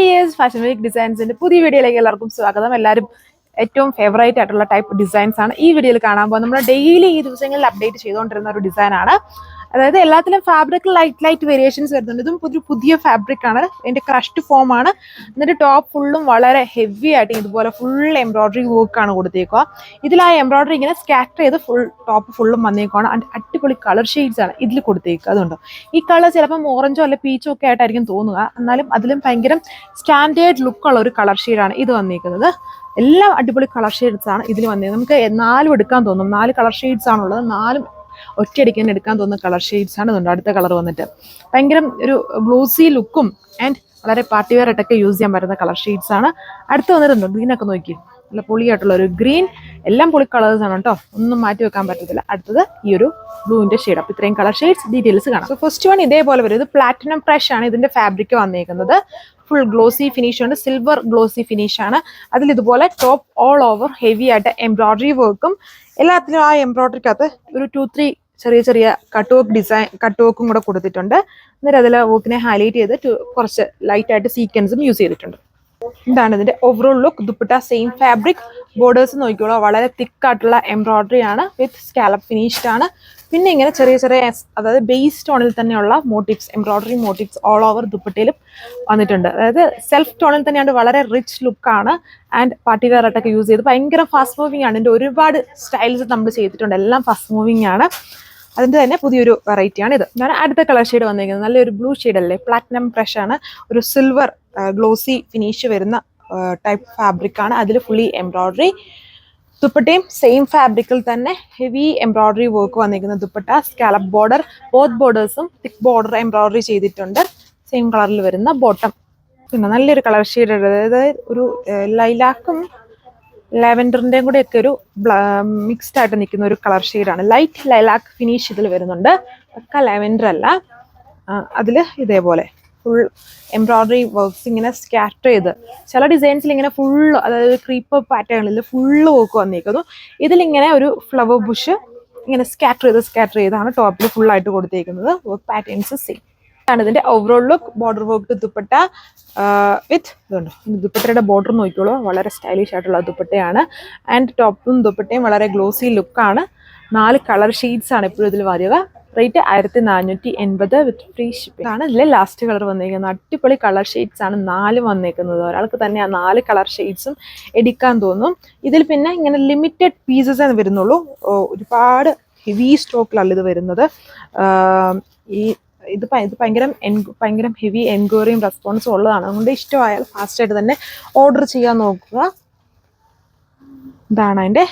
Dears fashion week ഡിസൈൻസിന്റെ പുതിയ വീഡിയോയിലേക്ക് എല്ലാവർക്കും സ്വാഗതം. എല്ലാവരും ഏറ്റവും ഫേവറേറ്റ് ആയിട്ടുള്ള ടൈപ്പ് ഡിസൈൻസ് ആണ് ഈ വീഡിയോയിൽ കാണാൻ പോകുന്നത്. നമ്മൾ ഡെയിലി ഈ ദിവസങ്ങളിൽ അപ്ഡേറ്റ് ചെയ്തുകൊണ്ടിരുന്ന ഒരു ഡിസൈനാണ്. അതായത് എല്ലാത്തിലും ഫാബ്രിക് ലൈറ്റ് വേരിയേഷൻസ് വരുന്നുണ്ട്. ഇതും പുതിയ ഫാബ്രിക് ആണ്, ഇതിന്റെ ക്രഷ്ഡ് ഫോം ആണ്. എന്നിട്ട് ടോപ്പ് ഫുള്ളും വളരെ ഹെവി ആയിട്ട് ഇതുപോലെ ഫുൾ എംബ്രോയിഡറി വർക്കാണ് കൊടുത്തേക്കുക. ഇതിൽ ആ എംബ്രോയിഡറി ഇങ്ങനെ സ്കാറ്റർ ചെയ്ത് ടോപ്പ് ഫുള്ളും വന്നേക്കുവാണ്. അടിപൊളി കളർ ഷെയ്ഡ്സ് ആണ് ഇതിൽ കൊടുത്തേക്കുക. അതുകൊണ്ടോ ഈ കളർ ചിലപ്പോൾ ഓറഞ്ചോ അല്ലെ പീച്ചോ ഒക്കെ ആയിട്ടായിരിക്കും തോന്നുക, എന്നാലും അതിലും ഭയങ്കര സ്റ്റാൻഡേർഡ് ലുക്കുള്ള ഒരു കളർ ഷെയ്ഡാണ് ഇത് വന്നേക്കുന്നത്. എല്ലാം അടിപൊളി കളർ ഷെയ്ഡ്സ് ആണ് ഇതിൽ വന്നത്. നമുക്ക് 4 എടുക്കാൻ തോന്നും. 4 കളർ ഷെയ്ഡ്സ് ആണുള്ളത്. 4 ഒറ്റയടിക്കാൻ എടുക്കാൻ തോന്നുന്ന കളർ ഷെയ്ഡ്സ് ആണ് ഇതുണ്ട്. അടുത്ത കളർ വന്നിട്ട് ഭയങ്കര ഒരു ഗ്ലോസി ലുക്കും ആൻഡ് വളരെ പാർട്ടി വെയർ ആയിട്ടൊക്കെ യൂസ് ചെയ്യാൻ പറ്റുന്ന കളർ ഷെയ്ഡ്സ് ആണ്. അടുത്ത് വന്നിട്ടുണ്ട് ഗ്രീനൊക്കെ നോക്കി, നല്ല പൊളിയായിട്ടുള്ള ഒരു ഗ്രീൻ. എല്ലാം പൊളി കളേഴ്സ് ആണ് കേട്ടോ, ഒന്നും മാറ്റി വെക്കാൻ പറ്റത്തില്ല. അടുത്തത് ഈ ഒരു ബ്ലൂവിന്റെ ഷെയ്ഡ്. അപ്പോൾ ഇത്രയും കളർ ഷെയ്ഡ്സ് ഡീറ്റെയിൽസ് കാണാം. സോ ഫസ്റ്റ് വൺ ഇതേപോലെ വരും. ഇത് പ്ലാറ്റിനം പ്രഷ് ആണ് ഇതിന്റെ ഫാബ്രിക് വന്നേക്കുന്നത്. ഫുൾ ഗ്ലോസി ഫിനിഷ് ഉണ്ട്, സിൽവർ ഗ്ലോസി ഫിനിഷ് ആണ്. അതിൽ ഇതുപോലെ ടോപ്പ് ഓൾ ഓവർ ഹെവി ആയിട്ട് എംബ്രോയിഡറി വർക്കും, എല്ലാത്തിലും ആ എംബ്രോയിഡറിക്കകത്ത് ഒരു 2-3 ചെറിയ കട്ട് വർക്കും കൂടെ കൊടുത്തിട്ടുണ്ട്. എന്നിട്ട് അതിൽ വർക്കിനെ ഹൈലൈറ്റ് ചെയ്ത് കുറച്ച് ലൈറ്റ് ആയിട്ട് സീക്വൻസും യൂസ് ചെയ്തിട്ടുണ്ട്. ഇതാണ് ഇതിന്റെ overall look. Dupatta same fabric, borders നോക്കിയോളൂ, വളരെ തിക്ക് ആയിട്ടുള്ള എംബ്രോയിഡറി ആണ് വിത്ത് സ്കാലപ്പ് ഫിനിഷ്ഡ് ആണ്. പിന്നെ ഇങ്ങനെ ചെറിയ അതായത് ബേസ് ടോണിൽ തന്നെയുള്ള motifs, embroidery motifs all over ദുപ്പട്ടയിലും വന്നിട്ടുണ്ട്. അതായത് സെൽഫ് ടോണിൽ തന്നെയാണ്, വളരെ റിച്ച് ലുക്കാണ്. ആൻഡ് പാർട്ടി വെയർ ആയിട്ടൊക്കെ യൂസ് ചെയ്ത് ഭയങ്കര ഫാസ്റ്റ് മൂവിങ് ആണ്. ഇതിന്റെ ഒരുപാട് സ്റ്റൈൽസ് നമ്മൾ ചെയ്തിട്ടുണ്ട്, എല്ലാം ഫാസ്റ്റ് മൂവിങ് ആണ്. അതിന്റെ തന്നെ പുതിയൊരു വെറൈറ്റി ആണ് ഇത്. ഞാൻ അടുത്ത കളർ ഷെയ്ഡ് വന്നിരിക്കുന്നത് നല്ലൊരു ബ്ലൂ ഷെയ്ഡ് അല്ലേ, പ്ലാറ്റിനം പ്രഷ് ആണ്. ഒരു സിൽവർ ഗ്ലോസി ഫിനിഷ് വരുന്ന ടൈപ്പ് ഫാബ്രിക് ആണ്. അതിൽ ഫുള്ളി എംബ്രോയിഡറി. ദുപ്പട്ടയും സെയിം ഫാബ്രിക്കിൽ തന്നെ ഹെവി എംബ്രോയിഡറി വർക്ക് വന്നിരിക്കുന്ന ദുപ്പട്ട. സ്കാലപ്പ് ബോർഡർ, ബോത്ത് ബോർഡേഴ്സും തിക്ക് ബോർഡർ എംബ്രോയിഡറി ചെയ്തിട്ടുണ്ട്. സെയിം കളറിൽ വരുന്ന ബോട്ടം. പിന്നെ നല്ലൊരു കളർ ഷെയ്ഡ്, അതായത് ഒരു ലൈലാക്കും ലാവൻഡറിന്റെയും കൂടെ ഒക്കെ ഒരു മിക്സ്ഡ് ആയിട്ട് നിൽക്കുന്ന ഒരു കളർ ഷെയ്ഡാണ്. ലൈറ്റ് ലൈലാക്ക് ഫിനിഷ് ഇതിൽ വരുന്നുണ്ട്, പക്ക ലാവൻഡർ അല്ല. അതിൽ ഇതേപോലെ ഫുൾ എംബ്രോയിഡറി വർക്ക്സ് ഇങ്ങനെ സ്കാറ്റർ ചെയ്ത്, ചില ഡിസൈൻസിൽ ഇങ്ങനെ ഫുള്ള്, അതായത് ക്രീപ്പർ പാറ്റേണിൽ ഫുള്ള് വർക്ക് വന്നിരിക്കുന്നു. ഇതിലിങ്ങനെ ഒരു ഫ്ലവർ ബുഷ് ഇങ്ങനെ സ്കാറ്റർ ചെയ്താണ് ടോപ്പിൽ ഫുള്ളായിട്ട് കൊടുത്തേക്കുന്നത്. വർക്ക് പാറ്റേൺസ് സെയിം ആണ്. ഇതിന്റെ overall look. Border work dupatta with ഇതുണ്ട്. ദുപ്പട്ടയുടെ ബോർഡർ നോക്കിയോളൂ, വളരെ സ്റ്റൈലിഷ് ആയിട്ടുള്ള ദുപ്പട്ടയാണ്. ആൻഡ് ടോപ്പും ദുപ്പട്ടയും വളരെ ഗ്ലോസി ലുക്കാണ്. 4 കളർ ഷെയ്ഡ്സ് ആണ് എപ്പോഴും ഇതിൽ വരിക. റേറ്റ് 1480 വിത്ത് ഫ്രീ ഷിപ്പിംഗ് ആണ്. ഇതിലെ ലാസ്റ്റ് കളർ വന്നിരിക്കുന്നത്. അടിപൊളി കളർ ഷെയ്ഡ്സ് ആണ് 4 വന്നിരിക്കുന്നത്. ഒരാൾക്ക് തന്നെ ആ 4 കളർ ഷെയ്ഡ്സും എടുക്കാൻ തോന്നും. ഇതിൽ പിന്നെ ഇങ്ങനെ ലിമിറ്റഡ് പീസസ് വരുന്നുള്ളൂ, ഒരുപാട് ഹെവി സ്റ്റോക്കിലല്ല ഇത് വരുന്നത്. ഇത് ഭയങ്കര ഹെവി എൻക്വയറിയും റെസ്പോൺസും ഉള്ളതാണ്. അതുകൊണ്ട് ഇഷ്ടമായാൽ ഫാസ്റ്റായിട്ട് തന്നെ ഓർഡർ ചെയ്യാൻ നോക്കുക. ഇതാണ് അതിൻ്റെ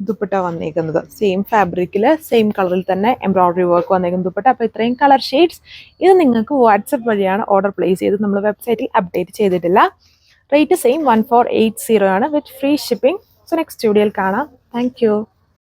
ദുപ്പട്ട വന്നിരിക്കുന്നത്. സെയിം ഫാബ്രിക്കിൽ സെയിം കളറിൽ തന്നെ എംബ്രോയിഡറി വർക്ക് വന്നിരിക്കുന്ന ദുപ്പട്ട. അപ്പോൾ ഇത്രയും കളർ ഷെയ്ഡ്സ് ഇത് നിങ്ങൾക്ക് വാട്സപ്പ് വഴിയാണ് ഓർഡർ പ്ലേസ് ചെയ്ത്, നമ്മൾ വെബ്സൈറ്റിൽ അപ്ഡേറ്റ് ചെയ്തിട്ടില്ല. റേറ്റ് സെയിം 1480 ആണ് വിത്ത് ഫ്രീ ഷിപ്പിംഗ്. സോ നെക്സ്റ്റ് വീഡിയോയിൽ കാണാം. Thank you.